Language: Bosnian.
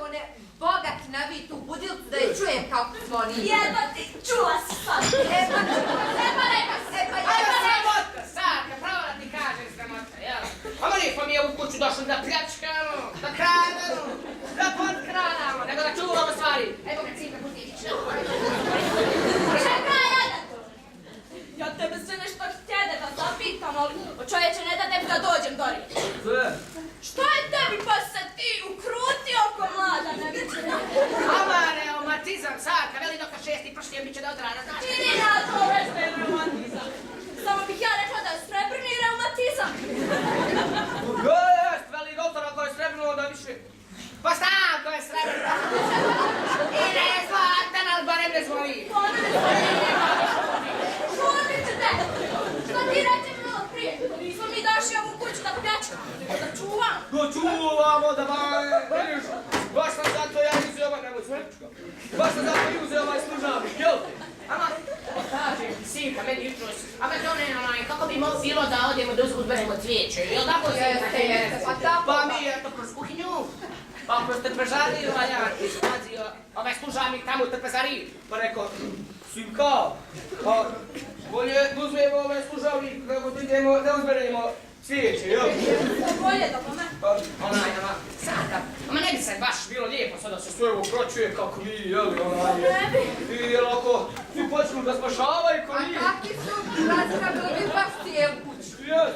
one bogat navi tu budilcu da je čujem kako zvoni. Jedno ti, čula si sad. Neka se. Ajde, sramotka, Sarka, pravo da ti kažem sramotka, jel? Ama nismo mi je u kuću došli da pljačkamo, da krademo, da potkradamo, nego da čuvamo stvari. Evo ga cinka putić. Čekaj, jedan to. Ja tebe sve nešto htjede da zapitam, ali čovječe ne da tebi da dođem do riječi. Šta je tebi pa se ti ukruti oko mlada, ne vidim? Ama reumatizam, Sarka, veli dok 6. pršnjem bit će da odrada, znaš? Čini na to već da je reumatizam. Samo bih ja rekla da je srebrni reumatizam. Jest, veli doktor, ako je srebrno, onda više... Pa šta ako je srebrno? I ne zlatan, ali barem ne zvoni. Šutit ćete! Šta ti reći malo prije? Nismo mi došli ovu kuću da pljačkamo, nego da čuvam. Da čuvamo, da vidiš, baš sam zato ja uzeo ovaj, nemoj smrčka, baš sam zato i uzeo ovaj služavnik, jel ti? Ama, kažem ti, sinka, meni jutros, a već onaj, kako bi bilo da odemo da uzberemo cvijeće, jel tako sinka? Jeste, pa tako. Pa mi, eto, kroz kuhinju, pa kroz trpežariju, a ja ti spazio ovaj služavnik tamo u trpežariji, pa rekao, sinka, pa bolje uzmemo ovaj služavnik, nego da idemo da uzberemo cvijeće, jel? Bolje da pome. Onaj, Sarka, ama ne bi se baš bilo lijepo sada se sve ovo pročuje kako mi, jeli, onaj, Ne bi. i jel ako ti počnu da spašavaju ko A nije. kakvi su razgrabili baš cijelu kuću? Jes,